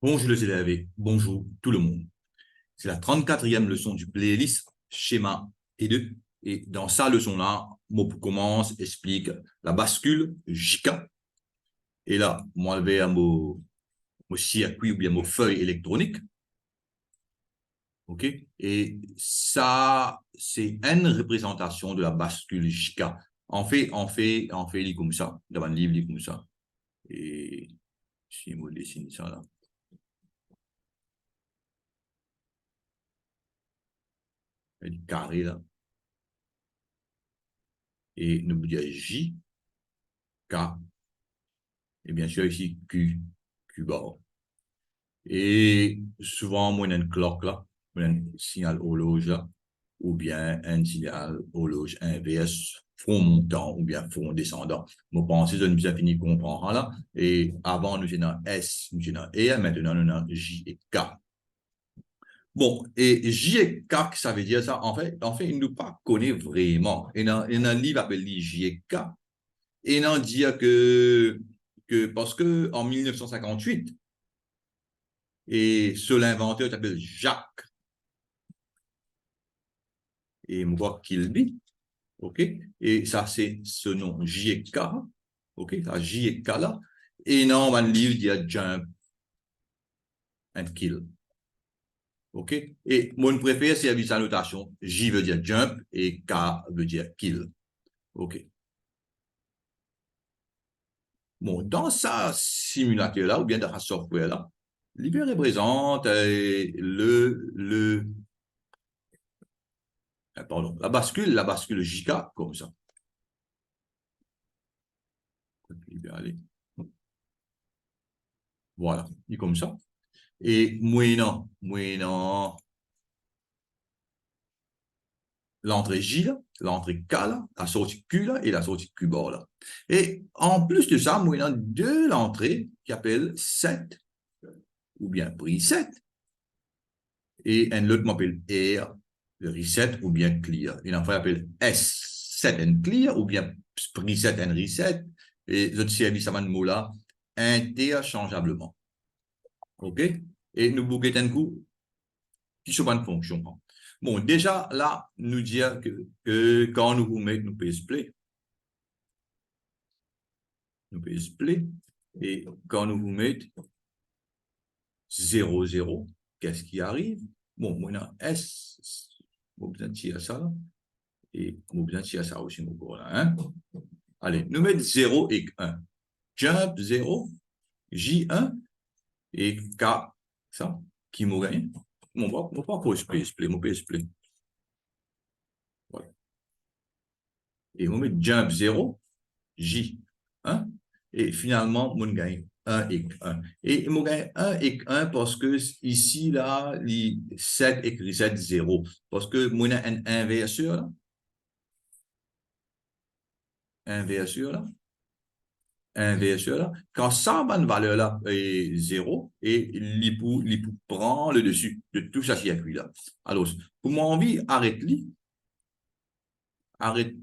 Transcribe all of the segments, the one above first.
Bonjour les élèves, bonjour tout le monde. C'est la 34e leçon du playlist schéma T2. Et dans sa leçon-là, moi commence, explique la bascule JK. Et là, moi, je vais à mon circuit ou bien mon feuille électronique. OK? Et ça, c'est une représentation de la bascule JK. On fait comme ça, dans un livre comme ça. Et si je dessine ça là. Du carré là. Et nous dire J, K, et bien sûr ici Q, Q bar. Et souvent, moi, on a une cloque là, on a un signal horloge là, ou bien un signal horloge inverse, front montant ou bien front descendant. Moi, pensez, je ne bien fini comprendre là. Et avant, nous étions S, nous étions E, maintenant, nous avons J et K. Bon, et J et K, ça veut dire ça. En fait, il ne nous pas connaît vraiment. Il y a un livre appelé J et K. Et il en dit parce que en 1958, et ce l'inventeur s'appelle Jacques et moi qu'il dit, ok, et ça c'est ce nom J&K, ok, ça J&K là, et non, on va lire dire jump and kill, ok, et mon préféré c'est la notation J veut dire jump et K veut dire kill, ok. Bon, dans sa simulateur là, ou bien dans sa software là, il représente pardon, la bascule JK comme ça. Voilà, il est comme ça. Et moyennant l'entrée J, là, l'entrée K, là, la sortie Q là, et la sortie Q bar. Là. Et en plus de ça, moyennant deux l'entrée qui appelle set, ou bien preset, et un autre m'appelle R, le reset, ou bien clear. Et l'entrée appelle S, set and clear, ou bien preset and reset, et les autres services à ce mot-là, interchangeablement. OK? Et nous bouquons un coup qui sont une fonction. Bon, déjà, là, nous dire que quand nous vous mettons, nous pouvons play. Nous pouvons play. Et quand nous vous mettons 0, 0, qu'est-ce qui arrive? Bon, maintenant, S, on va tirer ça là. Et on va tirer ça aussi, mon là. Hein? Allez, nous mettons 0 et 1. Jump 0, J1 et K, ça, qui m'a gagné. Bon, on va pas play, on peut play. Voilà. Et on met jump 0, J, 1, et finalement, on gagne 1 et 1. Et on gagne 1 et 1 parce que ici, là, les 7 écrit 7, 0. Parce que on a un inverseur, là. Inverseur, là. Inverseur, là. Quand ça, une valeur, là, est 0, et l'hypo prend le dessus de tout ça circuit, là. Alors, pour mon envie, arrête-le. Arrête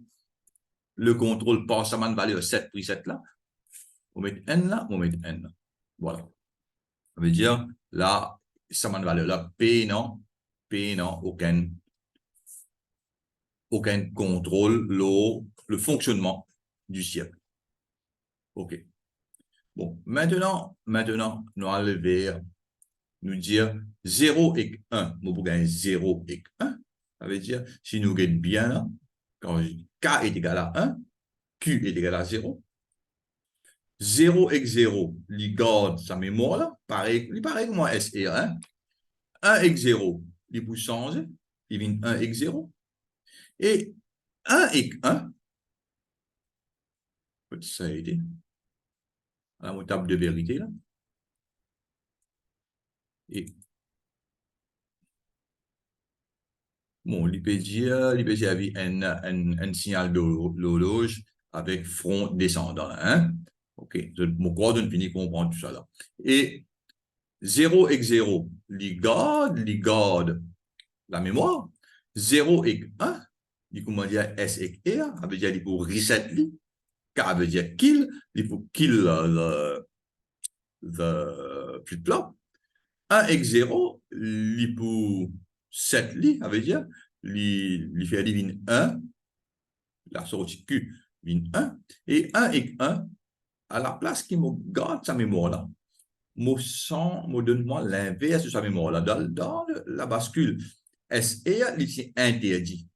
le contrôle passe à une valeur 7 preset, là. On met N là, on met N là. Voilà. Ça veut dire, là, ça m'a une valeur là, P non, aucun contrôle, le fonctionnement du circuit. OK. Bon, maintenant, nous allons lever, nous dire 0 et 1. Nous pouvons gagner 0 et 1. Ça veut dire, si nous gagnons bien là, quand K est égal à 1, Q est égal à 0, 0 et 0, il garde sa mémoire là, pareil que moi, S et 1. 1 et 0, il peut changer, il vient 1 et 0. Et 1 et 1, ça a été, à la table de vérité là. Et bon, l'IPGA avait un signal d'horloge avec front descendant là. Hein? OK, mon coordonne fini comprendre tout ça là. Et 0 et 0, il garde la mémoire. 0 et 1, il comment dire S et R, ça veut dire il faut reset lui. K veut dire kill, il faut kill le flip-flop. 1 et 0, li pour 7 li, ça veut dire, li fait divine 1, la sortie Q vient 1, et 1 et 1, à la place qui me garde sa mémoire là, me donne-moi l'inverse de sa mémoire là. Dans la bascule SR, il est interdit.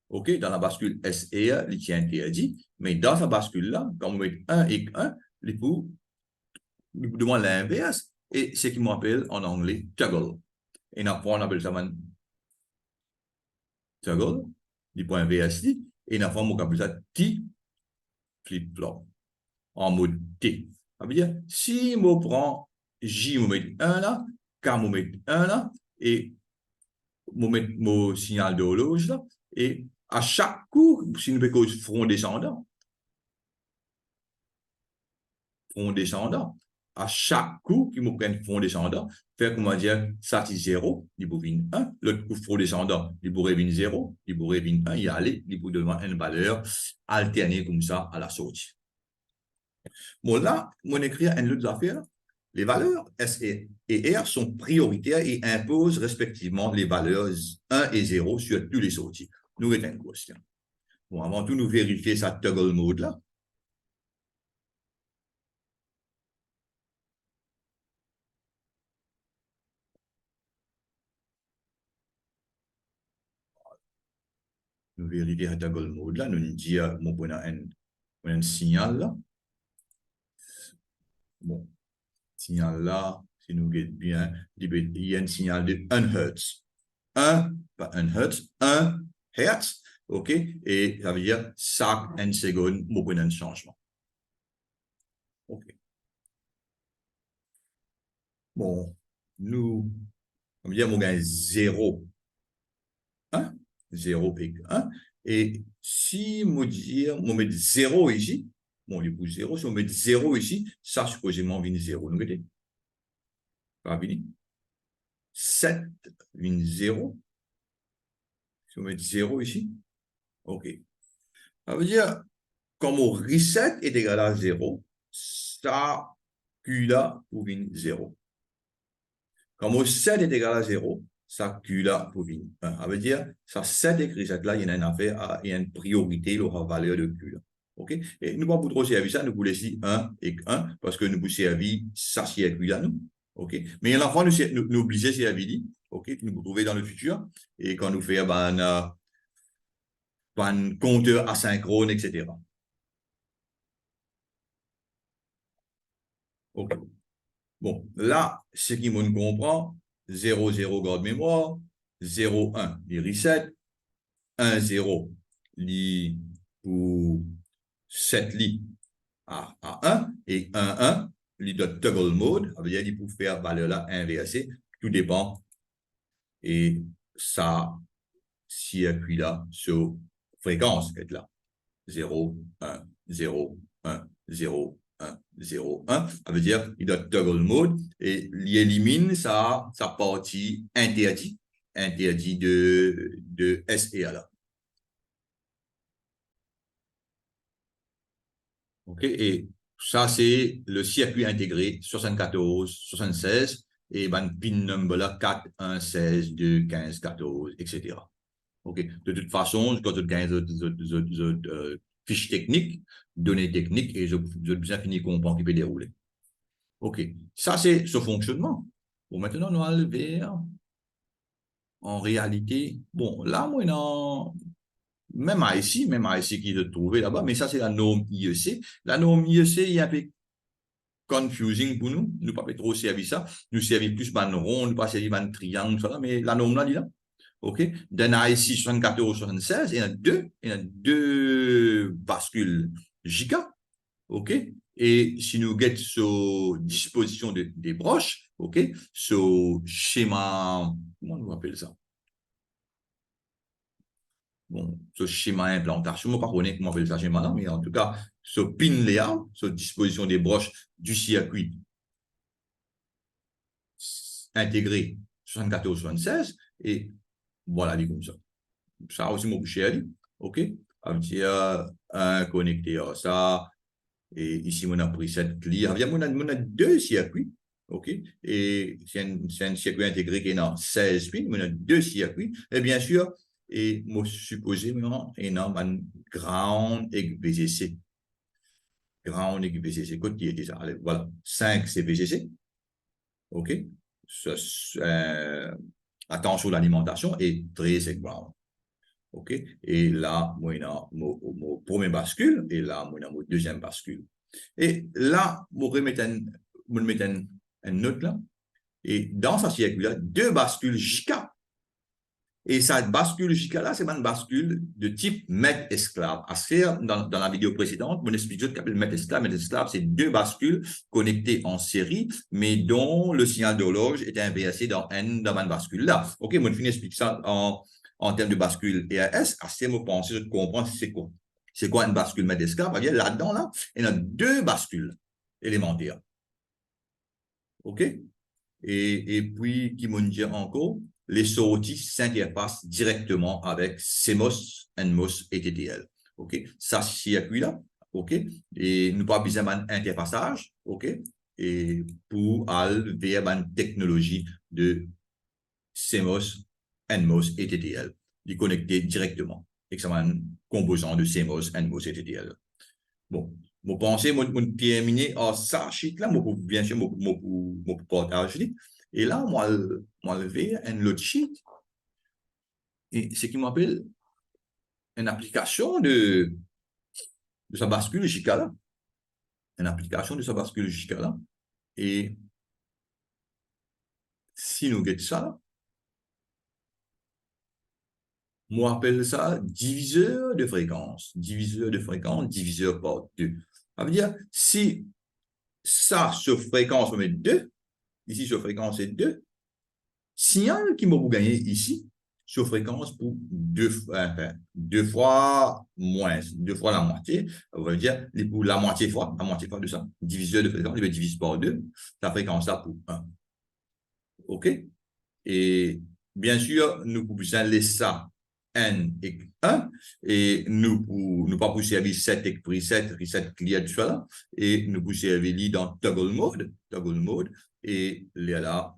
OK, dans la bascule SR, il est interdit, mais dans sa bascule là, quand on met 1 et 1, il faut demander l'inverse, et ce qui m'appelle en anglais toggle. Et on appelle ça toggle, du point inverse, et on appelle ça T flip-flop, en mode T. Ça veut dire, si je prends J, je mets 1 là, K, je mets 1 là, et je mets mon signal d'horloge là, et à chaque coup, si nous faisons front descendant, à chaque coup qui me prenne front descendant, faire comment dire, ça c'est 0, il vous vient 1, l'autre coup front descendant, il vous revient 0, il vous revient 1, il allait, il vous demande une valeur alternée comme ça à la sortie. Bon, là, mon écrit une autre affaire. Les valeurs S et R sont prioritaires et imposent respectivement les valeurs 1 et 0 sur tous les sorties. Nous retenons une question. Bon, avant tout, nous vérifier sa toggle mode là. Nous vérifier sa toggle mode là. Nous disons, mon point un signal là. Bon, signal là, si nous regardons bien, il y a un signal de 1 Hertz. 1, pas 1 Hertz, 1 Hertz. OK? Et ça veut dire chaque 1 seconde, mon point un changement. OK. Bon, nous, on va dire, mon gain 0, 1, 0 et 1. Et si on dire, on met 0 ici, bon, il pousse 0, si on met 0 ici, ça supposément vient 0. Nous regardez, pas venir. 7 vient 0. Si on met 0 ici, OK. Ça veut dire, comme on reset est égal à 0, ça, Q là, pour venir 0. Comme au 7 est égal à 0, ça Q là pour venir 1. Ça veut dire, ça 7 écrit ça là, il y a une affaire, il y a une priorité, il aura valeur de Q là. OK? Et nous, pour trop servir ça, nous voulons laisser 1 et 1, parce que nous pouvons servir ça circuit là, nous. OK? Mais l'enfant, nous obligés servir, OK? Nous pouvons trouver dans le futur, et quand nous faisons un compteur asynchrone, etc. OK. Bon, là, ce qui me comprend, 0, 0 garde mémoire, 0, 1, il reset, 1, 0, li pour 7 li à 1, et 1, 1, li de toggle mode, ça veut dire qu'il peut faire valeur là inversée, tout dépend, et ça circuit là sur fréquence, est là, 0, 1, 0, 1, 0, 1, 0, 1. Ça veut dire qu'il doit toggle mode et il élimine sa partie interdite de S et A là. OK, et ça, c'est le circuit intégré 74, 76 et ben, pin number là 4, 1, 16, 2, 15, 14, etc. OK. De toute façon, quand tu gagnes fiche technique, données techniques, et je bien fini comprendre qui peut dérouler. OK. Ça, c'est ce fonctionnement. Bon, maintenant, nous allons vers, en réalité, bon, là, moi, non, même ici qui est trouvé là-bas, mais ça, c'est la norme IEC. La norme IEC, il y a un peu confusing pour nous. Nous pas trop servir ça. Nous servir plus ban rond, nous pas servir ban triangle, ça là, mais la norme là, dit là. OK? Dans ici 74, 76, il y a deux bascules JK. OK? Et si nous get sur disposition des broches, OK? Sur schéma, comment on appelle ça? Bon, ce schéma implantation, je ne sais pas comment on appelle ça schéma là, mais en tout cas, ce pin layout, sur disposition des broches du circuit intégré 74, 76, et voilà, dit comme ça. Ça aussi, mon cher, OK? Ça veut dire un connecté à ça, et ici, on a pris cette clé. Il y a deux circuits, OK? Et c'est un circuit intégré qui est dans 16 pins, on a deux circuits. Et bien sûr, et moi, supposément, il y a un ground et VGC. Ground et VGC, côté déjà. Allez, voilà. 5, c'est VGC. OK? Attention à l'alimentation et 13, c'est ground. OK? Et là, moi, il y a mon premier bascule, et là, moi, il y a mon deuxième bascule. Et là, je vais mettre une note là. Et dans ce circuit-là, deux bascules JK. Et cette bascule JK-là, c'est une bascule de type maître-esclave. Dans la vidéo précédente, on explique ce qu'on appelle maître-esclave. Maître-esclave, c'est deux bascules connectées en série, mais dont le signal d'horloge est inversé dans une bascule-là. OK, moi, je explique ça en termes de bascule EAS. Assez, moi, penser de comprendre c'est quoi. C'est quoi une bascule maître-esclave? Là-dedans, là, il y a deux bascules élémentaires. OK? Et puis, qui m'ont dit encore, les sorties s'interfacent directement avec CMOS, NMOS et TTL. OK? Ça, circuit-là. OK? Et nous pas besoin d'un interfaçage. OK? Et pour aller vers une technologie de CMOS, NMOS et TTL. Les connecter directement. Et que ça va un composant de CMOS, NMOS et TTL. Bon, je pense que je terminer ça, sheet là, bien sûr, je partager. Et là, moi, je vais un autre sheet. Et ce qui m'appelle une application de sa bascule jusqu'à là. Une application de sa bascule jusqu'à là. Et si nous get ça, moi, appelle ça diviseur de fréquence. Diviseur de fréquence, diviseur par 2. Ça veut dire, si ça, sur fréquence, on met 2, ici, sur fréquence, c'est 2, signal qui m'a gagné ici, sur fréquence pour deux fois moins, deux fois la moitié, on va dire, pour la moitié fois de ça, diviseur de fréquence, il va diviser par 2, la fréquence là pour 1. OK? Et bien sûr, nous pouvons laisser ça n et 1, et nous pas pour servir 7 et preset, reset clear, tout ça là, et nous pouvons servir dans toggle mode, et là,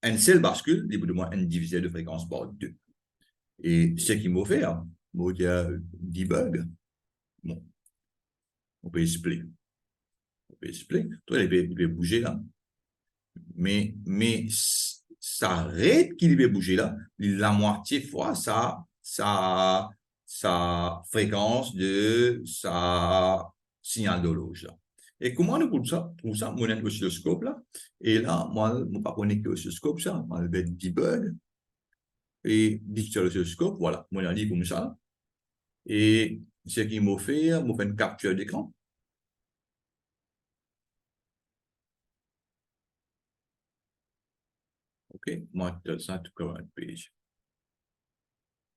une seule bascule, il de moins n divisé de fréquence par 2. Et ce qui m'a fait, m'a dit debug. Bon, on peut expliquer. Toi, il peut bouger là. Mais ça arrête qu'il va bouger là. La moitié fois sa fréquence de sa signal d'horloge là. Et comment nous pour ça? Pour ça, mon oscilloscope là. Et là, moi, je ne pas connecté oscilloscope ça. Moi, je vais debug. Et digital oscilloscope, voilà. Moi, je dit comme ça. Et ce qui m'a fait une capture d'écran. OK, moi, ça, tout comme une page.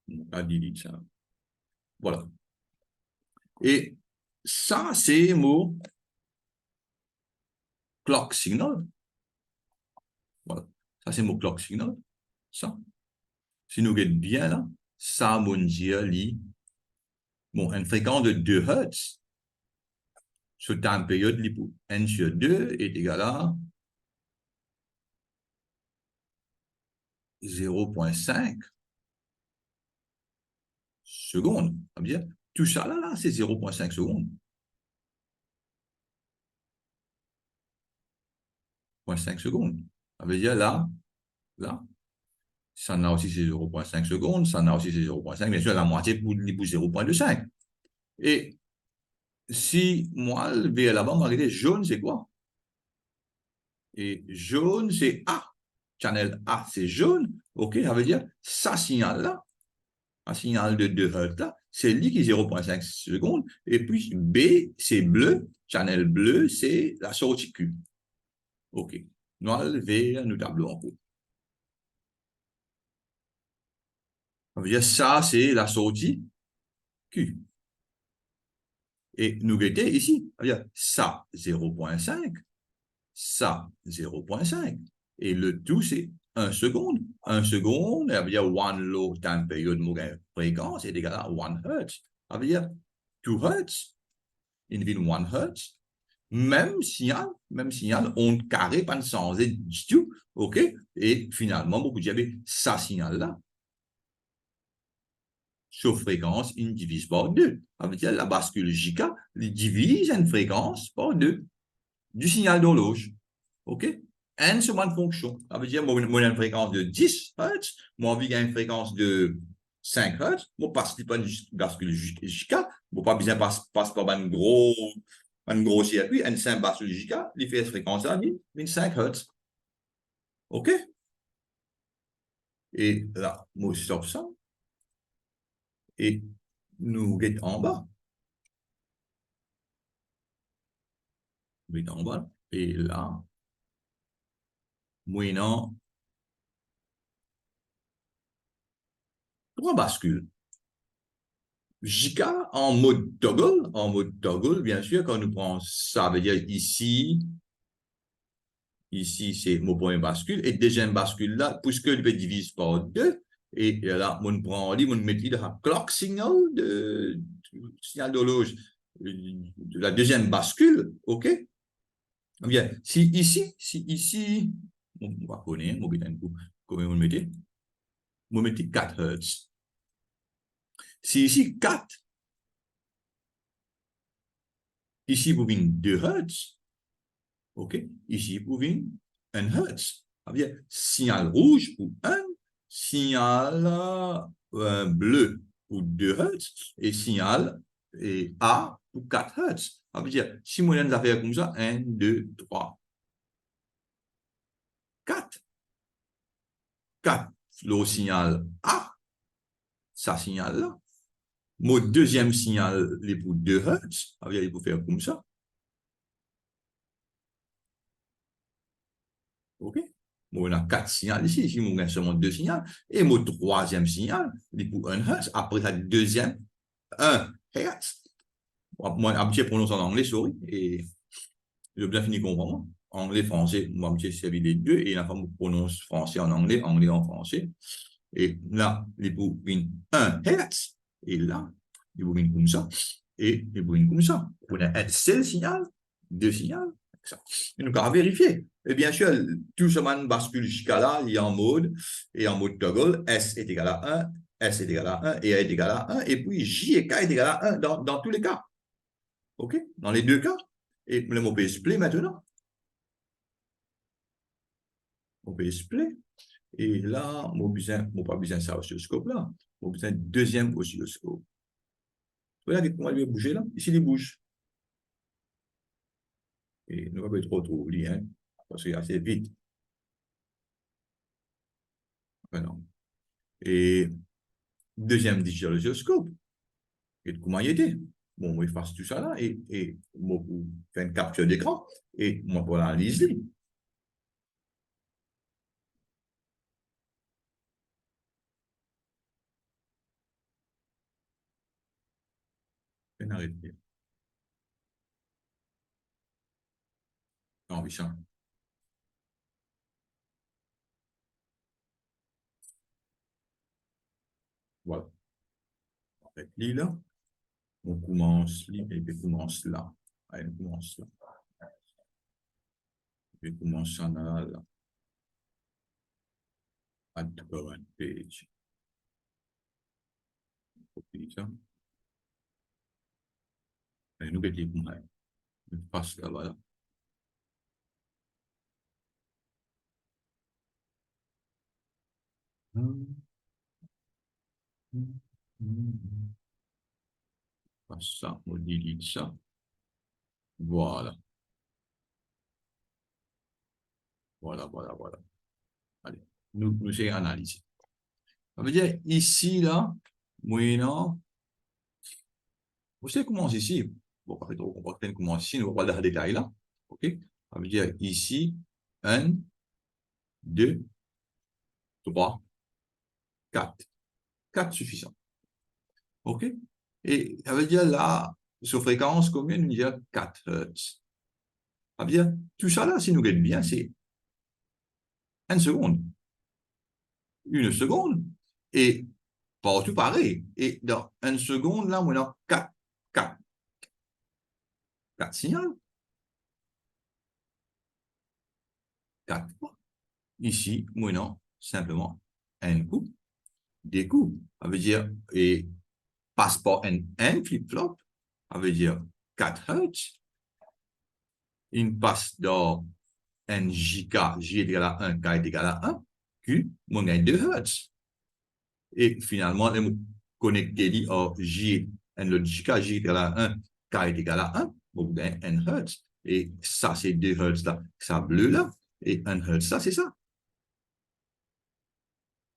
On va delete ça. Voilà. Et ça, c'est mon clock signal. Voilà. Ça, c'est mon clock signal. Ça. Si nous regardons bien là, ça, mon dire, bon, une fréquence de 2 Hz. Ce temps période, pour n sur 2 est égal à 0,5 secondes. Ça veut dire, tout ça là, c'est 0,5 secondes. 0,5 secondes. Ça veut dire là, ça n'a aussi c'est 0,5 secondes, ça n'a aussi c'est 0,5, bien sûr, la moitié pour 0,25. Et si moi, le vers là-bas, on va regarder jaune, c'est quoi? Et jaune, c'est A. Channel A, c'est jaune. OK, ça veut dire, ça signal là, un signal de 2 Hz là, c'est lui qui est 0,5 secondes. Et puis B, c'est bleu. Channel bleu, c'est la sortie Q. OK. Noir, vert, nous tableau en cours. Ça veut dire, ça, c'est la sortie Q. Et nous guetter ici, ça veut dire, ça, 0,5, ça, 0,5. Et le tout, c'est 1 seconde. 1 seconde, ça veut dire 1 low time period fréquence est égal à 1 Hz. Ça veut dire 2 Hz, in 1 Hz. même signal, onde carrée, pas de changer du tout, ok? Et finalement, beaucoup de ça signal-là, sur fréquence, il divise par deux. Ça veut dire la bascule JK, il divise une fréquence par deux du signal d'horloge, ok? N sur une fonction. Ça veut dire, moi, j'ai une fréquence de 10 Hz, moi, j'ai une fréquence de 5 Hz, moi, passe pas une bascule JK, moi, pas besoin passe par un gros circuit, un simple bascule JK, il fait cette fréquence-là, il 5 Hz. OK? Et là, moi, je sors ça, et nous get en bas. Nous get en bas, et là, moi, non, trois bascules. JK en mode toggle, bien sûr, quand nous prenons ça, veut dire ici c'est mon premier bascule, et deuxième bascule là, puisque le divise par deux, et là, on prend, on met le clock signal, signal d'horloge, de la deuxième bascule, ok? Bien, si ici, on va connaître, on va un coup, comment on mettait? On mettait 4 Hz. Si ici 4, ici vous avez 2 Hz, ok? Ici vous avez 1 Hz. Bien, signal rouge pour 1, signal bleu pour 2 Hz et signal A pour 4 Hz. Ça veut dire, si moi j'ai des affaires comme ça, 1, 2, 3, 4. 4, le signal A, ça signal là. Mon deuxième signal, il est pour 2 Hz. Ça veut dire, il faut faire comme ça. OK? Bon, on a 4 signaux ici. Ici, on a seulement 2 signaux. Et mon troisième signal, il est pour 1 Hz. Après, la deuxième, 1 Hz. Moi, je prononce en anglais, sorry. Et je bien fini comprendre. Anglais, français, moi, je sais les deux. Et la femme prononce français en anglais, anglais en français. Et là, il est pour 1 Hz. Et là, il est pour comme ça. Et il est pour comme ça. On a un seul signal, deux signaux. Et nous avons vérifié. Et bien sûr, tout ce man bascule jusqu'à là, il est en mode toggle, S est égal à 1, S est égal à 1, et A est égal à 1, et puis J et K est égal à 1 dans tous les cas. OK? Dans les deux cas. Et le mot display maintenant. On peut display. Et là, on pas besoin de ça oscilloscope là. On a besoin de deuxième oscilloscope. Regardez comment il va bouger là. Ici, il bouge. Et ne va pas trop oublier, hein, parce qu'il est assez vite. Voilà. Et deuxième oscilloscope. Et comment il était. Bon, moi, je fasse tout ça là et moi, je fais une capture d'écran et moi, pour l'analyser. Je vais arrêter. Enrichissant. Voilà. Avec lui là, on commence là et puis commence là. Allez, on commence là. Et commence là, là. Add to current page. Copie ça. Et nous, mettons comme ça. Je passe là, voilà. Passe ça, on delete ça. Voilà. Voilà, voilà, voilà. Allez, nous allons analyser. Ça veut dire ici, là, moyennant, vous savez comment ici, bon, pas trop, on va comment ici, nous va pas le détail là. OK? Ça veut dire ici, 1, 2, 3, 4. 4 suffisant. OK? Et ça veut dire là, sur fréquence combien? Nous dire 4 Hz. Ça veut dire, tout ça là, si nous gagnons bien, c'est 1 seconde. 1 seconde. Et partout pareil. Et dans 1 seconde, là, on a 4 signaux. 4 fois. Ici, maintenant, simplement un coup, des coups. Ça veut dire, et passe par un flip-flop, ça veut dire 4 Hz. Il passe dans un JK, J est égal à 1, K est égal à 1, Q, mon gain 2 Hz. Et finalement, on connecte J, le JK, J est égal à 1, K est égal à 1, mon gain 1 Hz. Et ça, c'est 2 Hz là, ça bleu là, et 1 Hz, ça, c'est ça.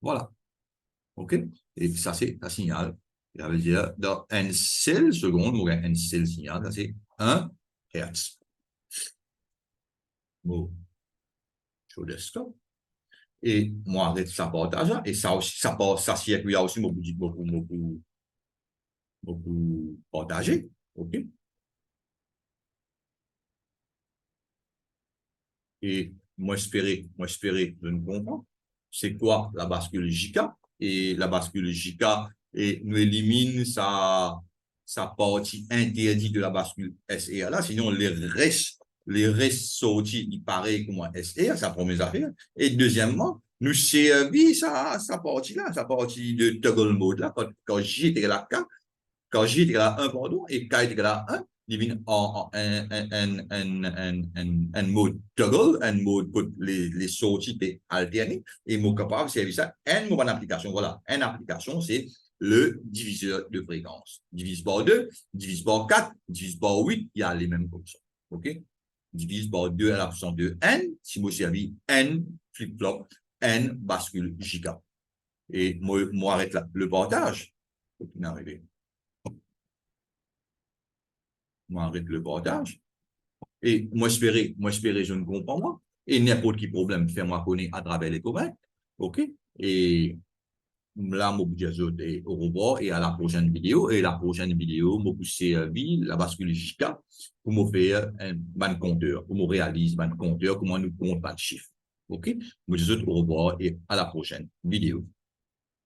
Voilà. OK? Et ça, c'est un signal. Ça veut dire, dans une seule seconde, ou un seul signal, ça c'est 1 Hertz. Bon, oscilloscope. Et moi, avec ça partage, et ça aussi, ça circuit aussi beaucoup partagé. OK? Et moi, espérer, je ne comprends. C'est quoi la bascule JK? Et la bascule JK et nous élimine sa partie interdite de la bascule SR là. Sinon, les restes sortis, il paraît comme SR, sa première affaire. Et deuxièmement, nous servit sa partie là, sa partie de toggle mode là, quand J était là, quand J est égal à 1, pardon, et K est égal à 1, divine en un mode toggle, un mode pour les sorties alternées, et mon capable, c'est ça, un mot en application. Voilà, une application, c'est le diviseur de fréquence. Divise par 2, divise par 4, divise par 8, il y a les mêmes fonctions. OK? Divise par 2 à la puissance de n, si vous servez n flip-flop, n bascule giga. Et moi arrête là. Le partage, faut qu'il m'arrive. Moi, arrête le partage. Et moi, espérer, je ne comprends pas. Et n'importe qui problème, fais-moi connaître à travers les commentaires. OK? Et là, je vous dis au revoir et à la prochaine vidéo. Et la prochaine vidéo, je vous servi la bascule JK pour me faire un ban compteur, pour me réaliser un ban compteur, comment nous comptons pas de chiffres. OK? Je vous dis au revoir et à la prochaine vidéo.